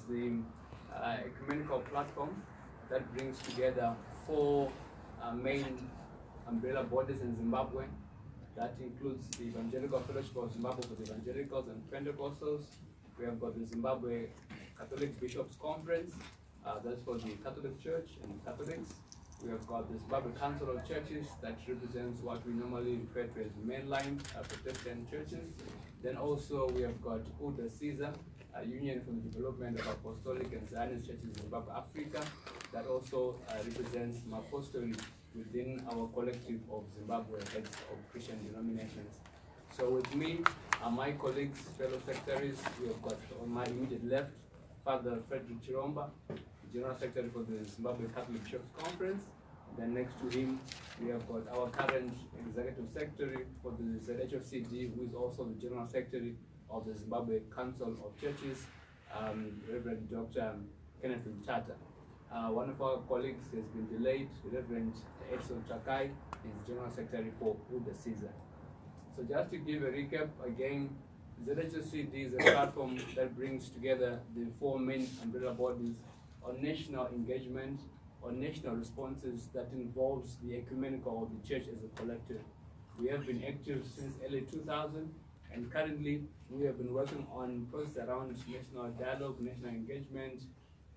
the ecumenical platform that brings together four main umbrella bodies in Zimbabwe. That includes the Evangelical Fellowship of Zimbabwe for the Evangelicals and Pentecostals. We have got the Zimbabwe Catholic Bishops' Conference, that's for the Catholic Church and Catholics. We have got the Zimbabwe Council of Churches that represents what we normally refer to as mainline Protestant churches. Then also we have got UDA Caesar, a Union for the Development of Apostolic and Zionist Churches in Zimbabwe, Africa, that also represents Apostolic within our collective of Zimbabwe heads of Christian denominations. So with me are my colleagues, fellow secretaries. We have got on my immediate left, Father Frederick Chiromba, General Secretary for the Zimbabwe Catholic Bishops' Conference. Then next to him, we have got our current Executive Secretary for the ZHOCD, who is also the General Secretary of the Zimbabwe Council of Churches, Reverend Dr. Kenneth Mtata. One of our colleagues has been delayed, Reverend Edson Chakai is General Secretary for UDA Caesar. So just to give a recap again, ZHOCD is a platform that brings together the four main umbrella bodies on national engagement, on national responses that involves the ecumenical of the church as a collective. We have been active since early 2000, and currently we have been working on processes around national dialogue, national engagement,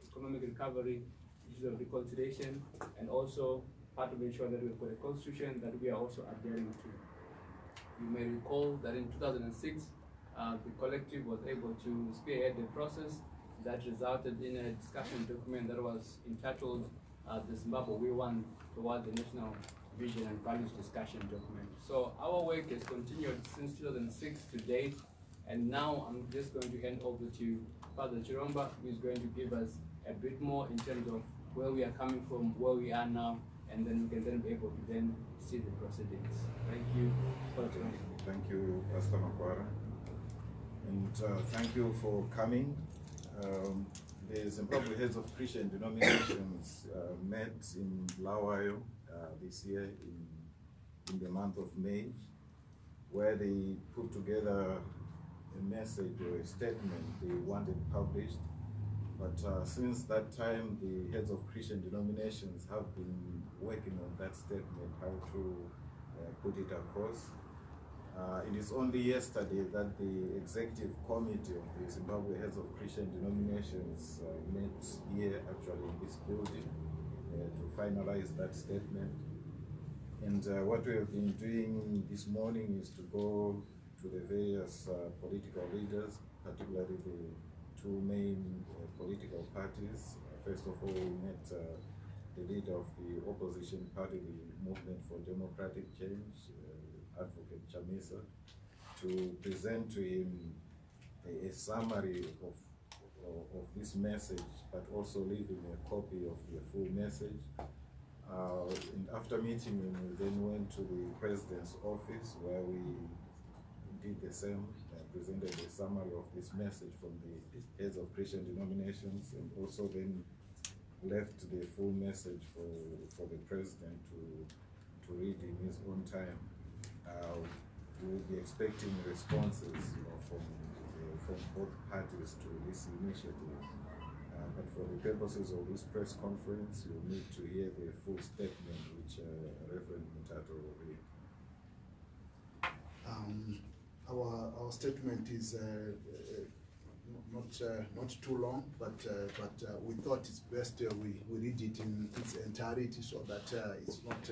economic recovery, issues of reconciliation, and also part of ensuring that we've got a constitution that we are also adhering to. You may recall that in 2006, the collective was able to spearhead the process that resulted in a discussion document that was entitled the Zimbabwe We Want Towards the National Vision and Values Discussion document. So our work has continued since 2006 to date, and now I'm just going to hand over to Father Chiromba, who is going to give us a bit more in terms of where we are coming from, where we are now, and then we can then be able to then see the proceedings. Thank you, Father Chiromba. Thank you, Pastor Makwara, and thank you for coming. The Zimbabwe Heads of Christian Denominations met in Bulawayo this year in the month of May, where they put together a message or a statement they wanted published. But since that time, the heads of Christian denominations have been working on that statement, how to put it across. It is only yesterday that the executive committee of the Zimbabwe Heads of Christian Denominations met here actually in this building to finalize that statement. And what we have been doing this morning is to go to the various political leaders, particularly the two main political parties. First of all, we met the leader of the opposition party, the Movement for Democratic Change, Advocate Chamisa, to present to him a summary of this message, but also leave him a copy of the full message. And after meeting him, we then went to the President's office, where we did the same, presented a summary of this message from the heads of Christian denominations, and also then left the full message for the President to read in his own time. We will be expecting responses, from both parties to this initiative. But for the purposes of this press conference, you need to hear the full statement which Reverend Mutato will read. Our statement is not too long, but we thought it's best we read it in its entirety so that it's not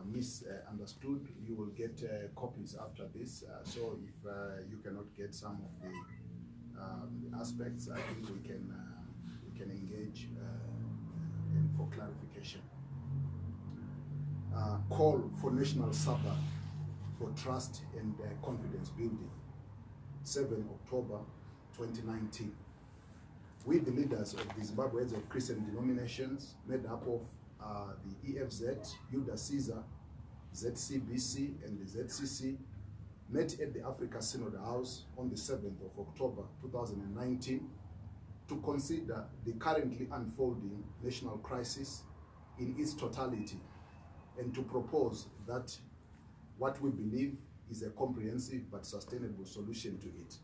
misunderstood. You will get copies after this. So if you cannot get some of the aspects, I think we can engage for clarification. Call for national Sabbath for trust and confidence building, 7 October 2019. We, the leaders of the Zimbabwe Heads of Christian Denominations, made up of the EFZ, UDA Caesar, ZCBC, and the ZCC, met at the Africa Synod House on the 7th of October 2019 to consider the currently unfolding national crisis in its totality and to propose that what we believe is a comprehensive but sustainable solution to it.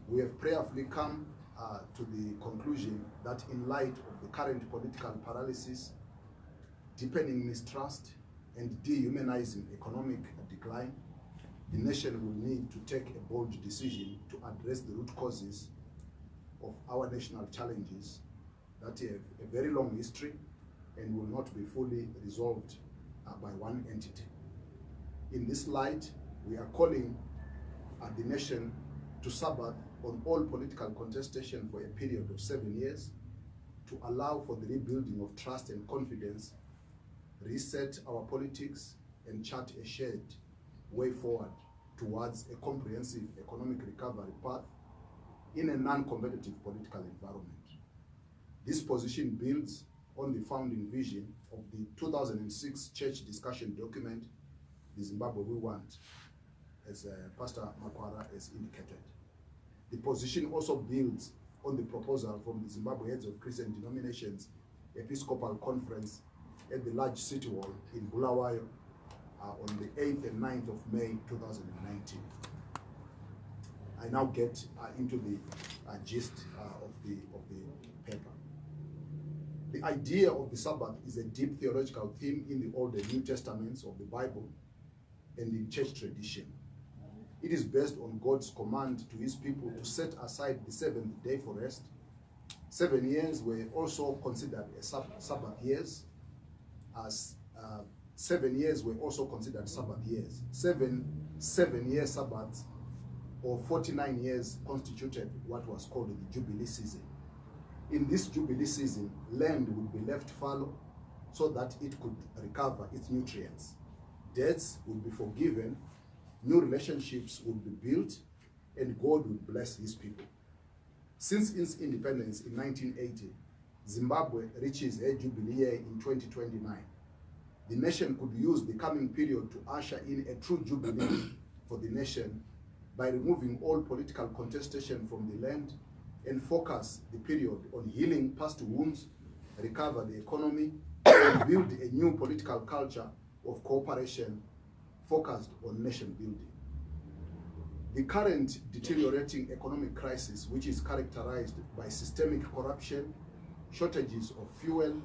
We have prayerfully come to the conclusion that in light of the current political paralysis, deepening mistrust, and dehumanizing economic decline, the nation will need to take a bold decision to address the root causes of our national challenges that have a very long history and will not be fully resolved by one entity. In this light, we are calling the nation to Sabbath on all political contestation for a period of 7 years to allow for the rebuilding of trust and confidence, reset our politics, and chart a shared way forward towards a comprehensive economic recovery path in a non-competitive political environment. This position builds on the founding vision of the 2006 church discussion document, The Zimbabwe We Want, as Pastor Makwara has indicated. The position also builds on the proposal from the Zimbabwe Heads of Christian Denominations Episcopal Conference at the large city hall in Bulawayo on the 8th and 9th of May 2019. I now get into the gist of the paper. The idea of the Sabbath is a deep theological theme in the Old and New Testaments of the Bible and in church tradition. It is based on God's command to his people to set aside the seventh day for rest. 7 years were also considered as Sabbath years, as 7 years were also considered Sabbath years. Seven-year Sabbaths, or 49 years, constituted what was called the Jubilee season. In this Jubilee season, land would be left fallow so that it could recover its nutrients. Debts would be forgiven, new relationships would be built, and God would bless his people. Since its independence in 1980, Zimbabwe reaches a Jubilee year in 2029. The nation could use the coming period to usher in a true Jubilee for the nation by removing all political contestation from the land and focus the period on healing past wounds, recover the economy, and build a new political culture of cooperation focused on nation building. The current deteriorating economic crisis, which is characterized by systemic corruption, shortages of fuel,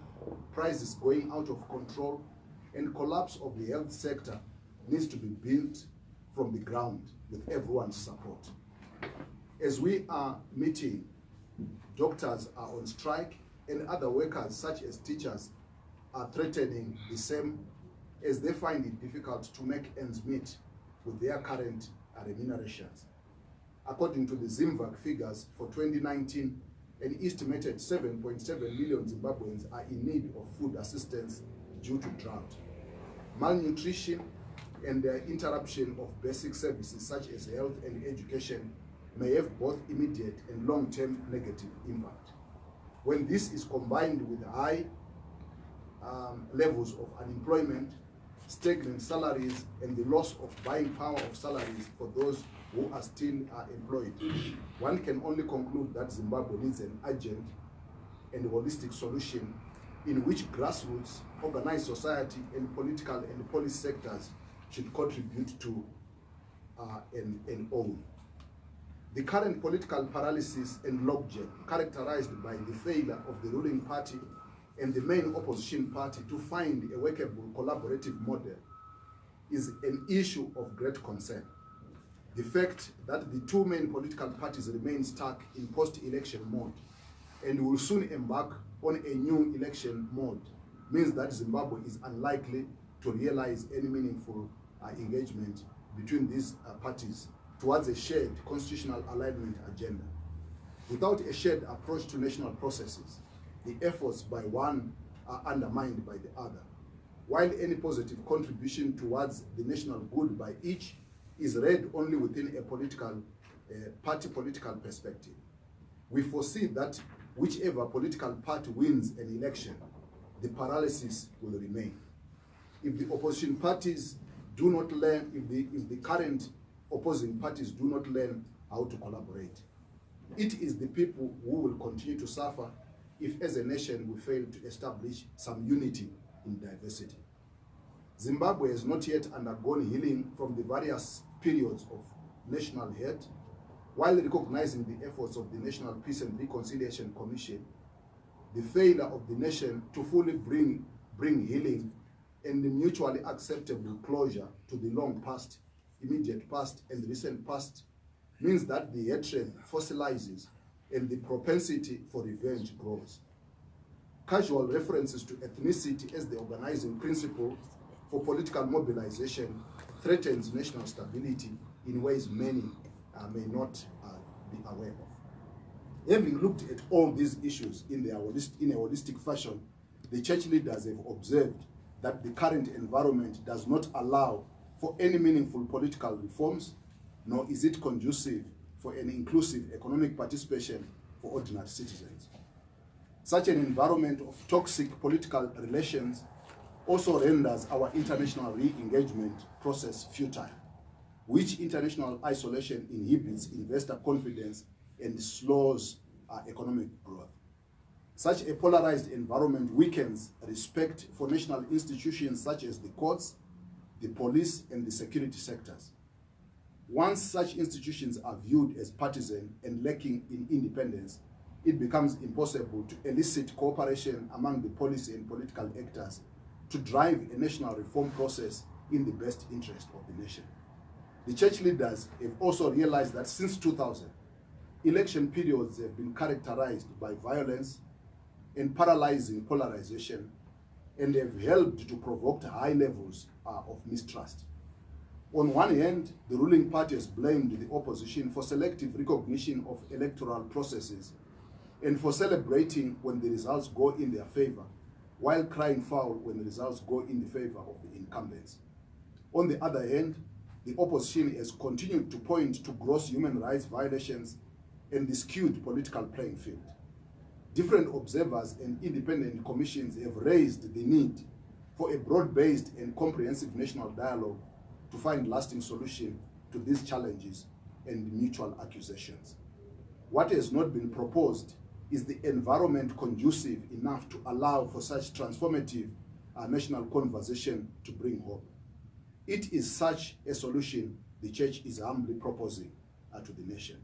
prices going out of control, and collapse of the health sector, needs to be built from the ground with everyone's support. As we are meeting, doctors are on strike, and other workers, such as teachers, are threatening the same, as they find it difficult to make ends meet with their current remunerations. According to the ZimVac figures for 2019, an estimated 7.7 million Zimbabweans are in need of food assistance due to drought. Malnutrition and the interruption of basic services such as health and education may have both immediate and long-term negative impact. When this is combined with high levels of unemployment, stagnant salaries, and the loss of buying power of salaries for those who are still employed, one can only conclude that Zimbabwe needs an urgent and holistic solution in which grassroots, organized society, and political and policy sectors should contribute to and own. The current political paralysis and logjam, characterized by the failure of the ruling party and the main opposition party to find a workable collaborative model, is an issue of great concern. The fact that the two main political parties remain stuck in post-election mode and will soon embark on a new election mode means that Zimbabwe is unlikely to realize any meaningful engagement between these parties towards a shared constitutional alignment agenda. Without a shared approach to national processes, the efforts by one are undermined by the other, while any positive contribution towards the national good by each is read only within a party political perspective. We foresee that whichever political party wins an election, the paralysis will remain. If the opposition parties do not learn, if the current opposing parties do not learn how to collaborate, it is the people who will continue to suffer if as a nation we fail to establish some unity in diversity. Zimbabwe has not yet undergone healing from the various periods of national hate, while recognizing the efforts of the National Peace and Reconciliation Commission, the failure of the nation to fully bring healing and the mutually acceptable closure to the long past, immediate past, and recent past means that the hatred fossilizes and the propensity for revenge grows. Casual references to ethnicity as the organizing principle for political mobilization threatens national stability in ways many may not be aware of. Having looked at all these issues in a holistic fashion, the church leaders have observed that the current environment does not allow for any meaningful political reforms, nor is it conducive for an inclusive economic participation for ordinary citizens. Such an environment of toxic political relations also renders our international re-engagement process futile, which international isolation inhibits investor confidence and slows economic growth. Such a polarized environment weakens respect for national institutions such as the courts, the police, and the security sectors. Once such institutions are viewed as partisan and lacking in independence, it becomes impossible to elicit cooperation among the policy and political actors to drive a national reform process in the best interest of the nation. The church leaders have also realized that since 2000, election periods have been characterized by violence and paralyzing polarization, and have helped to provoke high levels of mistrust. On one hand, the ruling party has blamed the opposition for selective recognition of electoral processes and for celebrating when the results go in their favor, while crying foul when the results go in the favor of the incumbents. On the other hand, the opposition has continued to point to gross human rights violations and the skewed political playing field. Different observers and independent commissions have raised the need for a broad-based and comprehensive national dialogue to find lasting solution to these challenges and mutual accusations. What has not been proposed is the environment conducive enough to allow for such transformative national conversation to bring hope. It is such a solution the church is humbly proposing to the nation.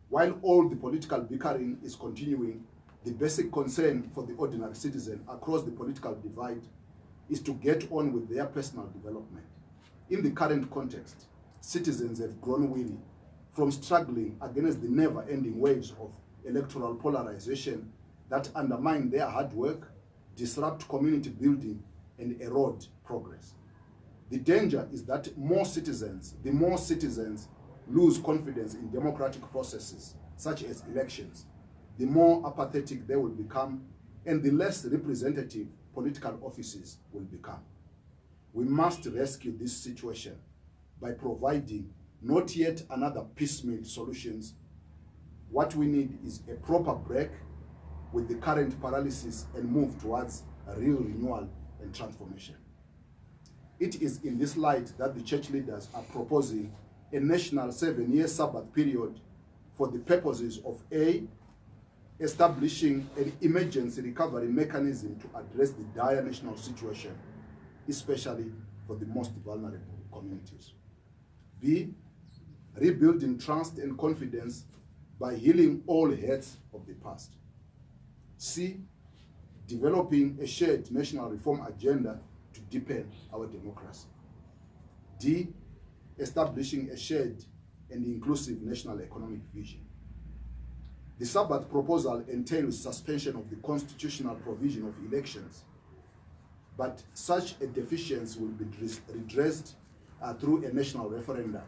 While all the political bickering is continuing, the basic concern for the ordinary citizen across the political divide is to get on with their personal development. In the current context, citizens have grown weary from struggling against the never-ending waves of electoral polarization that undermine their hard work, disrupt community building, and erode progress. The danger is that the more citizens lose confidence in democratic processes, such as elections, the more apathetic they will become, and the less representative political offices will become. We must rescue this situation by providing not yet another piecemeal solutions. What we need is a proper break with the current paralysis and move towards a real renewal and transformation. It is in this light that the church leaders are proposing a national 7-year Sabbath period for the purposes of A, establishing an emergency recovery mechanism to address the dire national situation, especially for the most vulnerable communities. B, rebuilding trust and confidence by healing all hurts of the past. C, developing a shared national reform agenda to deepen our democracy. D, establishing a shared and inclusive national economic vision. The Sabbath proposal entails suspension of the constitutional provision of elections, but such a deficiency will be redressed through a national referendum.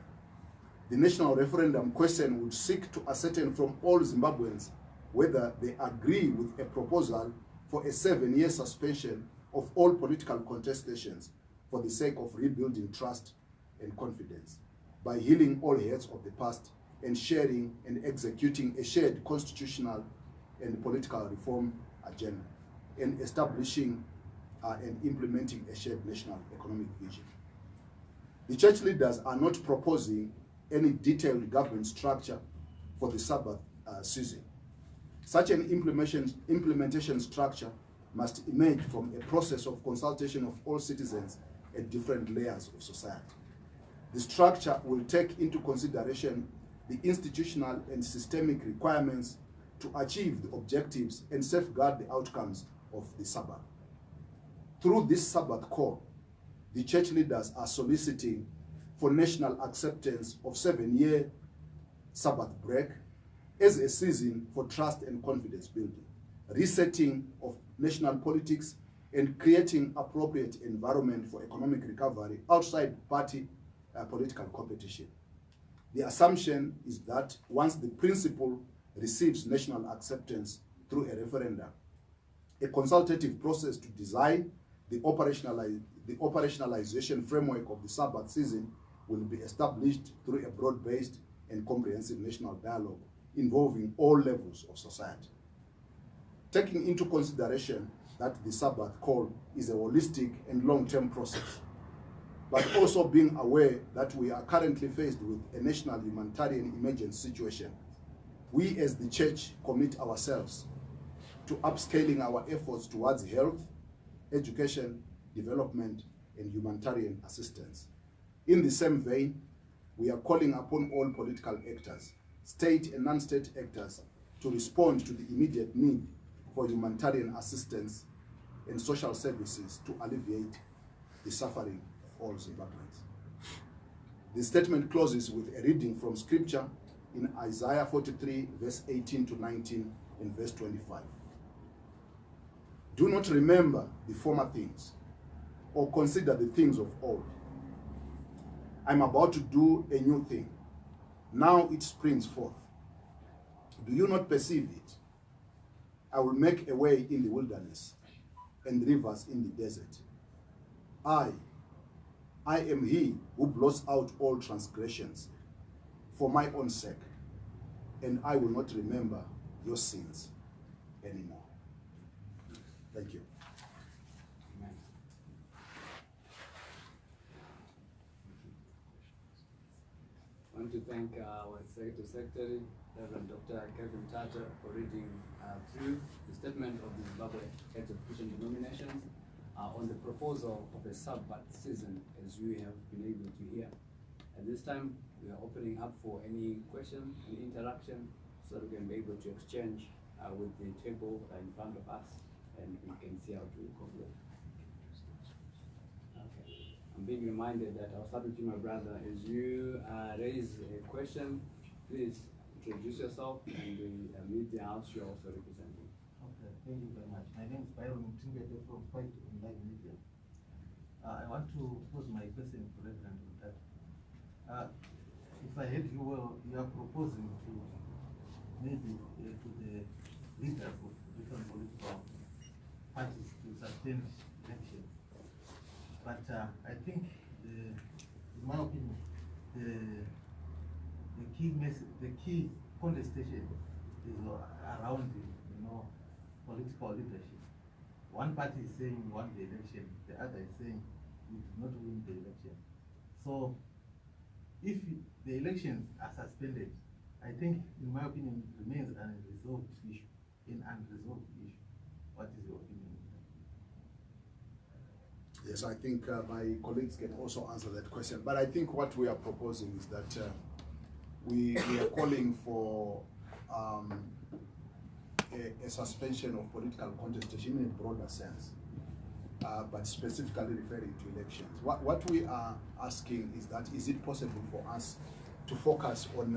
The national referendum question would seek to ascertain from all Zimbabweans whether they agree with a proposal for a 7-year suspension of all political contestations for the sake of rebuilding trust and confidence by healing all hurts of the past and sharing and executing a shared constitutional and political reform agenda and establishing and implementing a shared national economic vision. The church leaders are not proposing any detailed government structure for the Sabbath season. Such an implementation structure must emerge from a process of consultation of all citizens at different layers of society. The structure will take into consideration the institutional and systemic requirements to achieve the objectives and safeguard the outcomes of the Sabbath. Through this Sabbath call, the church leaders are soliciting for national acceptance of 7-year Sabbath break as a season for trust and confidence building, resetting of national politics, and creating appropriate environment for economic recovery outside party political competition. The assumption is that once the principle receives national acceptance through a referendum, a consultative process to design the operationalization framework of the Sabbath season will be established through a broad-based and comprehensive national dialogue involving all levels of society. Taking into consideration that the Sabbath call is a holistic and long-term process, but also being aware that we are currently faced with a national humanitarian emergency situation, we as the church commit ourselves to upscaling our efforts towards health, education, development, and humanitarian assistance. In the same vein, we are calling upon all political actors, state and non-state actors, to respond to the immediate need for humanitarian assistance and social services to alleviate the suffering of all Zimbabweans. The statement closes with a reading from scripture in Isaiah 43, verse 18 to 19 and verse 25. Do not remember the former things or consider the things of old. I'm about to do a new thing. Now it springs forth. Do you not perceive it? I will make a way in the wilderness and rivers in the desert. I am he who blots out all transgressions for my own sake, and I will not remember your sins anymore. Thank you. Amen. I want to thank our Secretary, Reverend Dr. Kevin Tata, for reading through the statement of the Zimbabwe Heads of Christian Denominations on the proposal of a Sabbath season, as you have been able to hear. At this time, we are opening up for any question, any interaction, so that we can be able to exchange with the table in front of us, and we can see how to conclude. Okay. I'm being reminded that I'll start with you, my brother. As you raise a question, please introduce yourself and the media house you're also representing. Okay, thank you very much. My name is Byron Mtingete from Fight Online Media. I want to pose my question to Reverend Mutata. If I heard you well, you are proposing to maybe to the leaders of different political parties to sustain elections. But I think, in my opinion, the key contestation is around the political leadership. One party is saying we won the election, the other is saying we did not win the election. So if the elections are suspended, I think, in my opinion, it remains an unresolved issue. What is your opinion? Yes, I think my colleagues can also answer that question. But I think what we are proposing is that we are calling for a suspension of political contestation in a broader sense, but specifically referring to elections. What we are asking is that, is it possible for us to focus on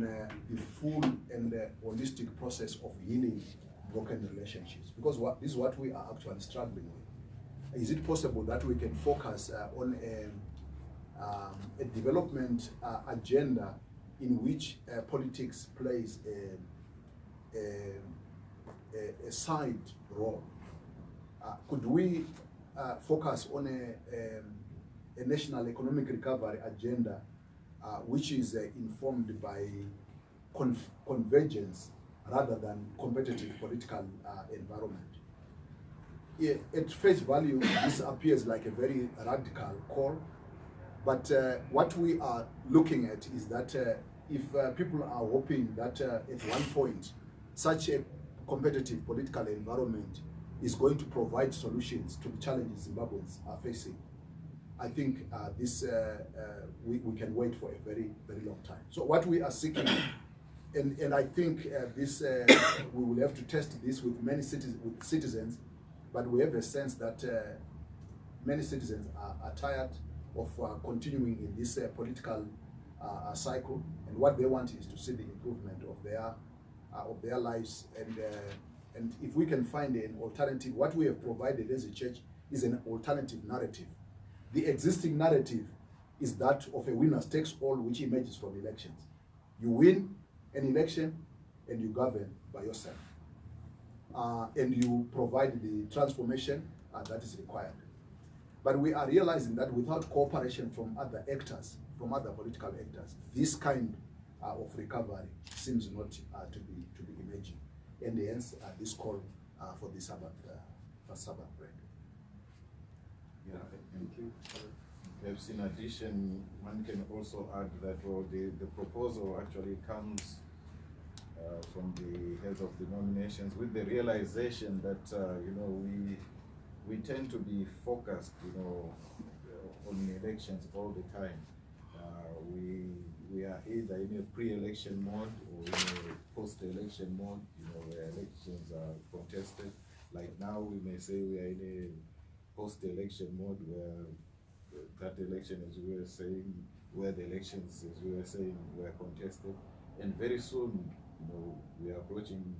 the full and holistic process of healing broken relationships? Because this is what we are actually struggling with. Is it possible that we can focus on a development agenda in which politics plays a side role? Could we focus on a national economic recovery agenda which is informed by convergence rather than competitive political environment? Yeah, at face value, this appears like a very radical call, but what we are looking at is that if people are hoping that at one point such a competitive political environment is going to provide solutions to the challenges Zimbabweans are facing, I think we can wait for a very, very long time. So what we are seeking, and I think we will have to test this with many citizens, but we have a sense that many citizens are tired of continuing in this political cycle, and what they want is to see the improvement of their lives. And if we can find an alternative, what we have provided as a church is an alternative narrative. The existing narrative is that of a winner takes all, which emerges from elections. You win an election and you govern by yourself. And you provide the transformation that is required. But we are realizing that without cooperation from other actors, from other political actors, this kind of recovery seems not to be emerging. And hence this call for the Sabbath break. Yeah, thank you. Perhaps in addition, one can also add that the proposal actually comes from the heads of denominations with the realization that we tend to be focused, on elections all the time. We are either in a pre-election mode or in a post-election mode, where elections are contested. Like now, we may say we are in a post-election mode where that election, as we were saying, where the elections, as we were saying, were contested. And very soon, we are approaching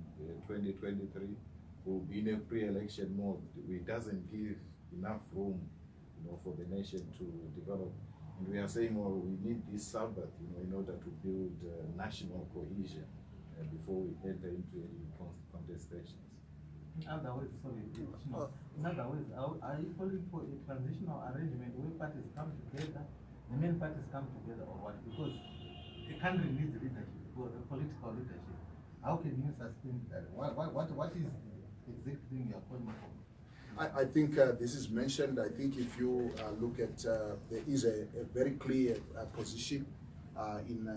2023, we'll be in a pre-election mode. It doesn't give enough room, for the nation to develop. And we are saying, well, we need this Sabbath, in order to build national cohesion before we enter into any contestations. In other words, are you calling for a transitional arrangement where parties come together, the main parties come together, or what? Because the country needs leadership, political leadership. How can you sustain that? What is the exact thing you are calling for? I think this is mentioned. I think if you look at, there is a very clear position in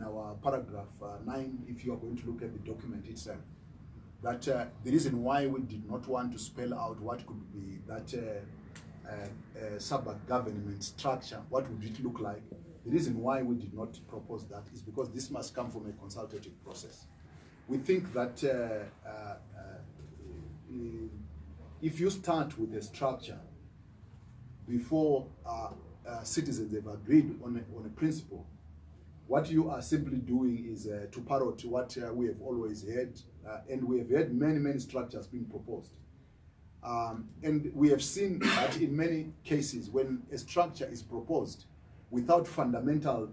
our paragraph 9, if you are going to look at the document itself, that the reason why we did not want to spell out what could be that Sabbath government structure, what would it look like, the reason why we did not propose that is because this must come from a consultative process. We think that if you start with a structure before citizens have agreed on a principle, what you are simply doing is to parrot what we have always heard, and we have heard many structures being proposed. And we have seen that in many cases when a structure is proposed without fundamental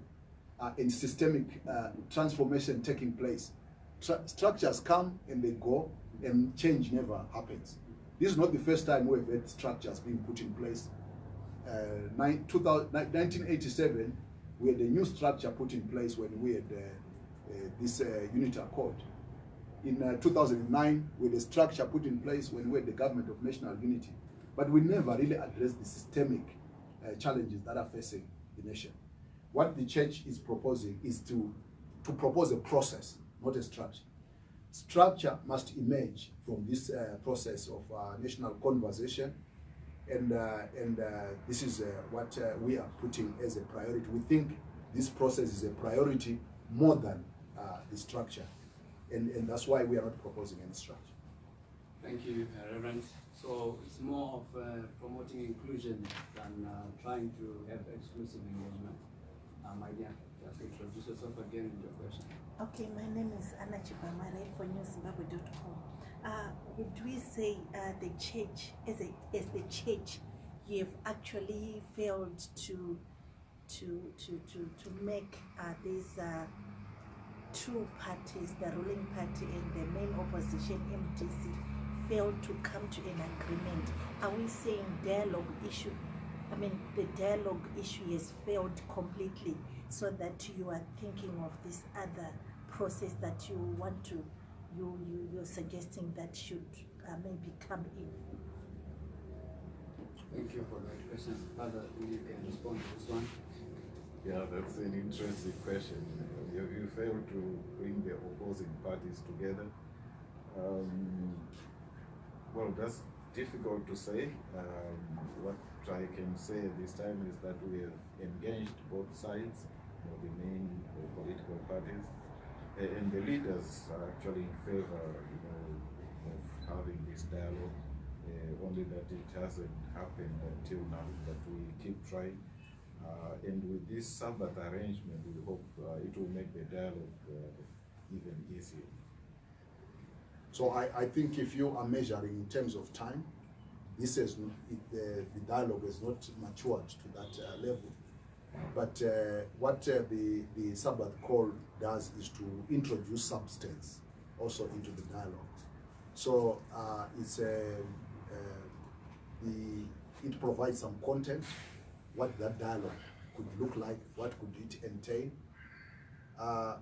and systemic transformation taking place, structures come and they go and change never happens. This is not the first time we have had structures being put in place. 1987, we had a new structure put in place when we had this unity accord. In 2009, we had a structure put in place when we had the government of national unity. But we never really addressed the systemic challenges that are facing the nation. What the church is proposing is to propose a process, not a structure. Structure must emerge from this process of national conversation, and this is what we are putting as a priority. We think this process is a priority more than the structure, and that's why we are not proposing any structure. Thank you, Reverend. So it's more of promoting inclusion than trying to have exclusive engagement. My dear, just introduce yourself again with your question. Okay, my name is Anna Chibamare for newzimbabwe.com. Would we say the church, as the church, you have actually failed to make these two parties, the ruling party and the main opposition, MDC, failed to come to an agreement? Are we saying dialogue issue? I mean, the dialogue issue has failed completely, so that you are thinking of this other process that you want to, you're suggesting that should maybe come in. Thank you for that question. Father, you can respond to this one. Yeah, that's an interesting question. You failed to bring the opposing parties together. Well, difficult to say. What I can say at this time is that we have engaged both sides, the main political parties, and the leaders are actually in favor, of having this dialogue. Only that it hasn't happened until now, but we keep trying. And with this Sabbath arrangement, we hope it will make the dialogue even easier. So I think if you are measuring in terms of time, this is the dialogue has not matured to that level. But what the Sabbath call does is to introduce substance also into the dialogue. So it provides some content, what that dialogue could look like, what could it entail.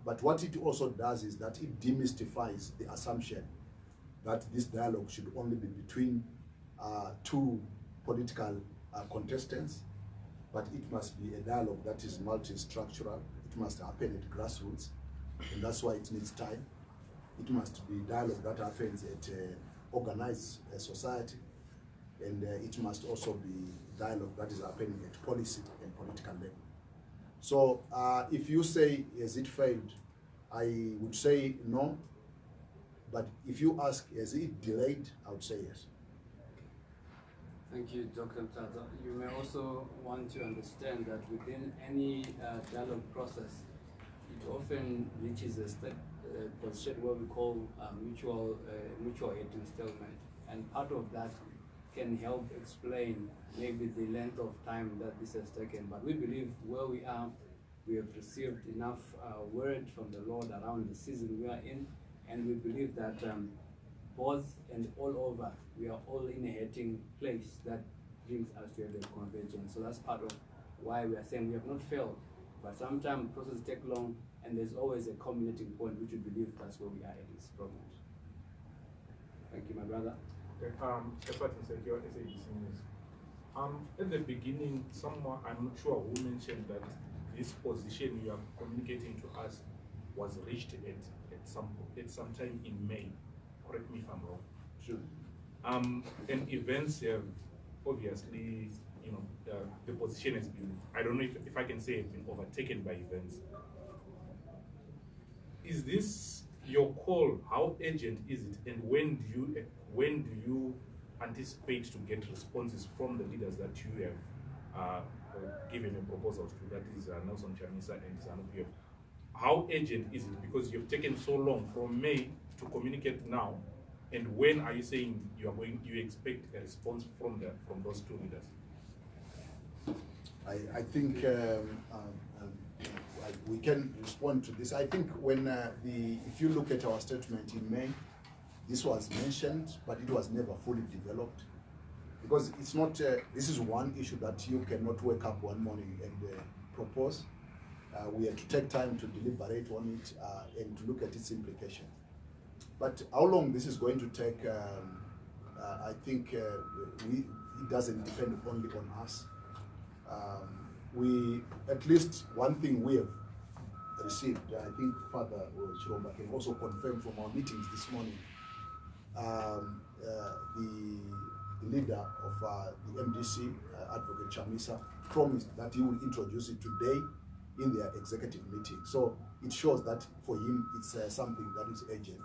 But what it also does is that it demystifies the assumption that this dialogue should only be between two political contestants, but it must be a dialogue that is multi-structural. It must happen at grassroots, and that's why it needs time. It must be dialogue that happens at organized society, and it must also be dialogue that is happening at policy and political level. So if you say, has it failed? I would say no, but if you ask, has it delayed? I would say yes. Thank you, Dr. Mtata. You may also want to understand that within any dialogue process, it often reaches a position where we call mutual aid and stalemate. And part of that can help explain maybe the length of time that this has taken. But we believe where we are, we have received enough word from the Lord around the season we are in, and we believe that both and all over, we are all in a heading place that brings us to a convergence. So that's part of why we are saying we have not failed, but sometimes processes take long, and there's always a culminating point, which we believe that's where we are at this program. Thank you, my brother. Okay, at the beginning, someone, I'm not sure who mentioned that this position you are communicating to us was reached at some time in May. Correct me if I'm wrong. Sure. And events have obviously, the position has been, I don't know if I can say it's been overtaken by events. Is this your call? How urgent is it? And when do you anticipate to get responses from the leaders that you have given a proposal to? That is Nelson Chamisa and ZANU-PF. How urgent is it? Because you've taken so long from May to communicate now, and when are you saying you expect a response from those two leaders? I think we can respond to this. I think when if you look at our statement in May, this was mentioned, but it was never fully developed, because it's not. This is one issue that you cannot wake up one morning and propose. We have to take time to deliberate on it and to look at its implication. But how long this is going to take, I think it doesn't depend only on us. At least one thing we have received, I think Father Chiromba can also confirm from our meetings this morning, the leader of the MDC, Advocate Chamisa, promised that he will introduce it today in their executive meeting. So it shows that for him it's something that is urgent.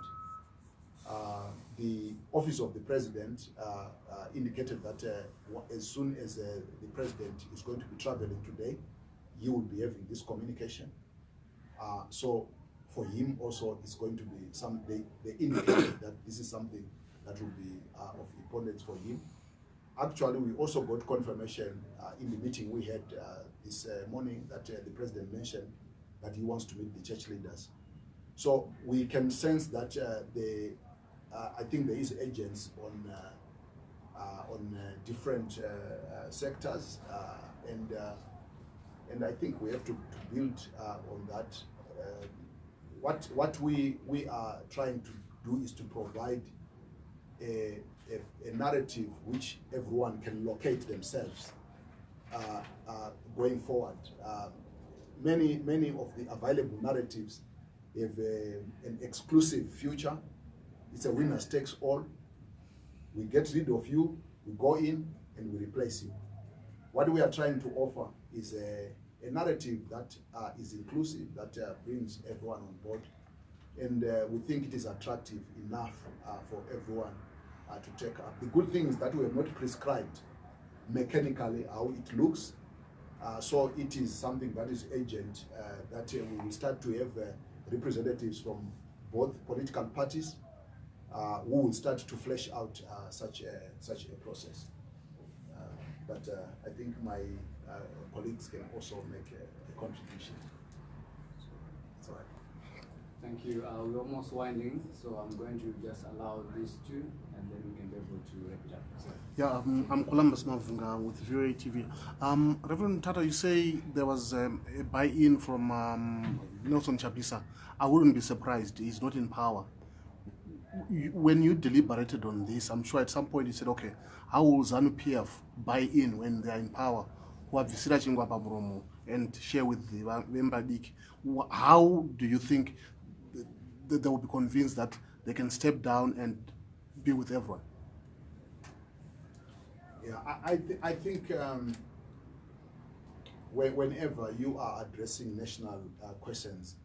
The office of the president indicated that as soon as the president is going to be traveling today, he will be having this communication. So for him also, it's going to be they indicated that this is something that will be of importance for him. Actually, we also got confirmation in the meeting we had this morning that the president mentioned that he wants to meet the church leaders. So we can sense that I think there is urgency on different sectors, and I think we have to build on that. What we are trying to do is to provide a narrative which everyone can locate themselves going forward. Many of the available narratives have an exclusive future. It's a winner takes all. We get rid of you, we go in and we replace you. What we are trying to offer is a narrative that is inclusive, that brings everyone on board. And we think it is attractive enough for everyone to take up. The good thing is that we have not prescribed mechanically how it looks. So it is something that is urgent, that we will start to have representatives from both political parties who will start to flesh out such a process. But I think my colleagues can also make a contribution. So, that's all right. Thank you. We're almost winding, so I'm going to just allow these two, and then we can be able to wrap it up. So. Yeah, I'm Columbus Mavunga with VOA TV. Reverend Tata, you say there was a buy-in from Nelson Chamisa. I wouldn't be surprised. He's not in power. When you deliberated on this, I'm sure at some point you said, okay, how will ZANU-PF buy in when they are in power? And share with the Mbabik. How do you think that they will be convinced that they can step down and be with everyone? Yeah, I think whenever you are addressing national questions,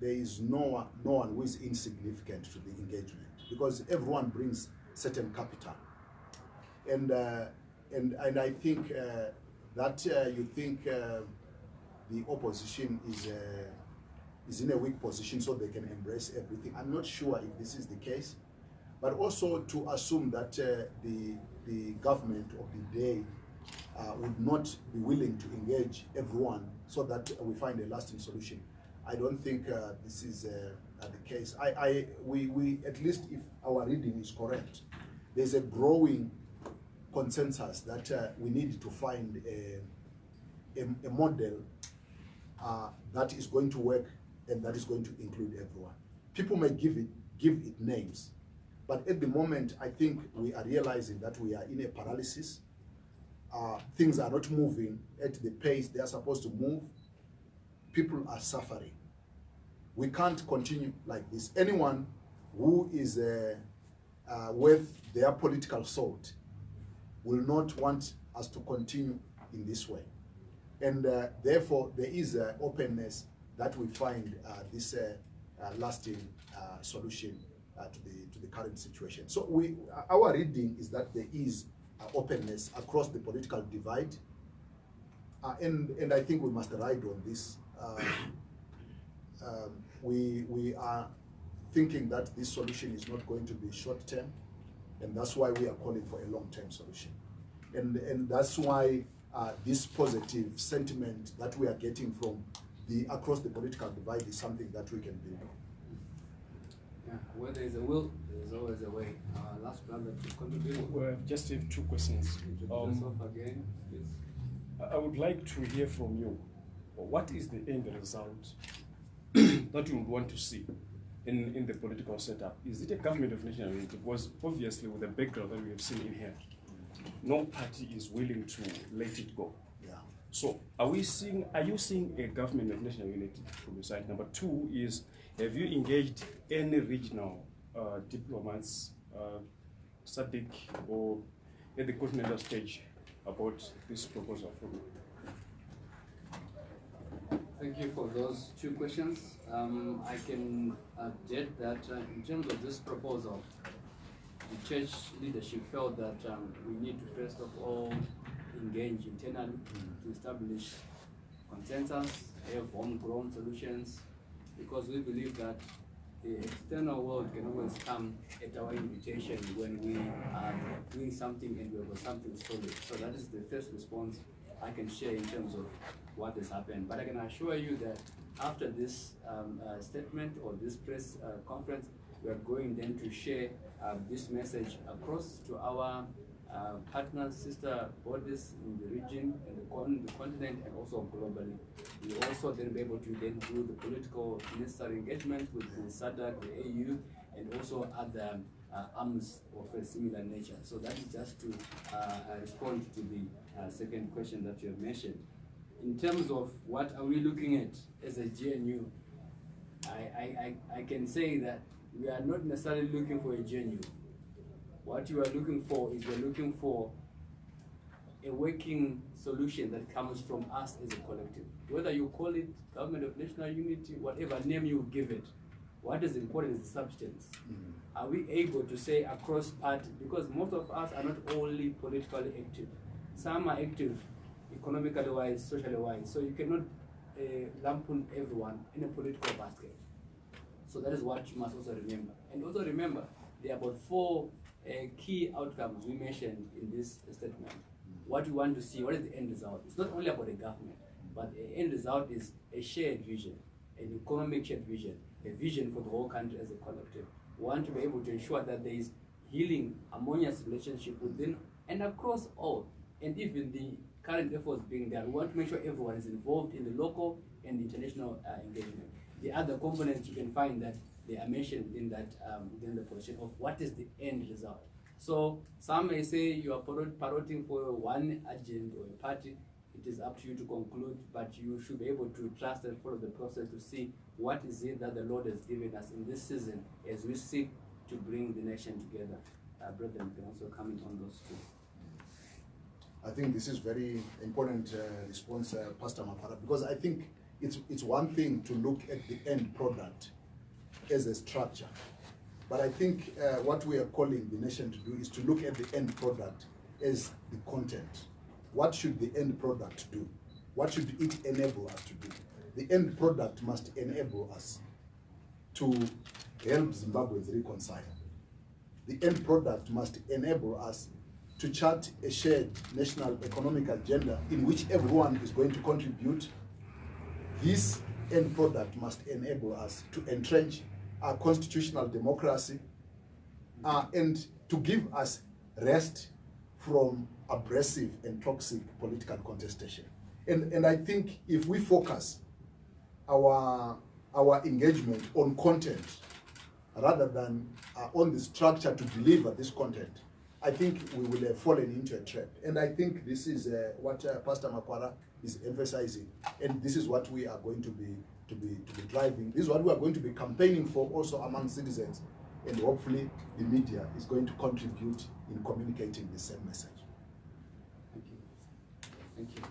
there is no one who is insignificant to the engagement, because everyone brings certain capital, and I think that you think the opposition is in a weak position so they can embrace everything. I'm not sure if this is the case, but also to assume that the government of the day would not be willing to engage everyone so that we find a lasting solution. I don't think this is the case. We at least, if our reading is correct, there's a growing consensus that we need to find a model that is going to work and that is going to include everyone. People may give it names, but at the moment, I think we are realizing that we are in a paralysis. Things are not moving at the pace they are supposed to move. People are suffering. We can't continue like this. Anyone who is worth their political salt will not want us to continue in this way. And therefore, there is openness that we find this lasting solution to the current situation. So our reading is that there is openness across the political divide, and I think we must ride on this. We are thinking that this solution is not going to be short-term, and that's why we are calling for a long-term solution. And that's why this positive sentiment that we are getting from across the political divide is something that we can build on. Yeah, where there is a will, there is always a way. Last brother to contribute. Well, just have two questions. Again, please. I would like to hear from you. What is the end result that you would want to see in the political setup? Is it a government of national unity? Because obviously, with the background that we have seen in here, no party is willing to let it go. Yeah. So, are you seeing a government of national unity from your side? Number two is, have you engaged any regional diplomats, SADC or at the continental stage about this proposal from you? Thank you for those two questions. I can update that in terms of this proposal, the church leadership felt that we need to first of all engage internally to establish consensus, have homegrown solutions, because we believe that the external world can always come at our invitation when we are doing something and we have something solid. So that is the first response I can share in terms of what has happened. But I can assure you that after this statement or this press conference, we are going then to share this message across to our partners, sister bodies in the region, in the continent, and also globally. We will also then be able to then do the political necessary engagement with the SADC, the AU, and also other arms of a similar nature. So that is just to respond to the second question that you have mentioned. In terms of what are we looking at as a GNU, I can say that we are not necessarily looking for a GNU. What you are looking for is you're looking for a working solution that comes from us as a collective. Whether you call it Government of National Unity, whatever name you give it, what is important is the substance. Are we able to say across party, because most of us are not only politically active. Some are active economically wise, socially wise, so you cannot lampoon everyone in a political basket. So that is what you must also remember. And also remember, there are about 4 key outcomes we mentioned in this statement. What we want to see, what is the end result? It's not only about the government, but the end result is a shared vision, an economic shared vision, a vision for the whole country as a collective. We want to be able to ensure that there is healing, harmonious relationship within and across all, and even the current efforts being there. We want to make sure everyone is involved in the local and international engagement. The other components you can find that they are mentioned in that within the position of what is the end result. So some may say you are parroting for one agent or a party. It is up to you to conclude, but you should be able to trust and follow the process to see what is it that the Lord has given us in this season as we seek to bring the nation together. Brethren, can also comment on those two. I think this is very important response, Pastor Makwara, because I think it's one thing to look at the end product as a structure, but I think what we are calling the nation to do is to look at the end product as the content. What should the end product do? What should it enable us to do? The end product must enable us to help Zimbabweans reconcile. The end product must enable us to chart a shared national economic agenda in which everyone is going to contribute. This end product must enable us to entrench our constitutional democracy and to give us rest from abrasive and toxic political contestation. And I think if we focus our engagement on content rather than on the structure to deliver this content, I think we will have fallen into a trap. And I think this is what Pastor Makwara is emphasizing, and this is what we are going to be driving. This is what we are going to be campaigning for also among citizens, and hopefully the media is going to contribute in communicating the same message. Thank you. Thank you.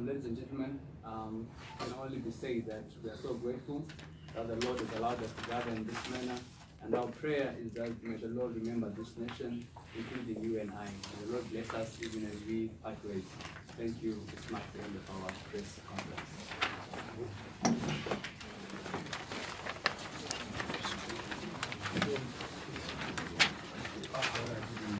Ladies and gentlemen, can only be said that we are so grateful that the Lord has allowed us to gather in this manner. And our prayer is that may the Lord remember this nation, including you and I. May the Lord bless us even as we part ways. Thank you. This marks the end of our press conference.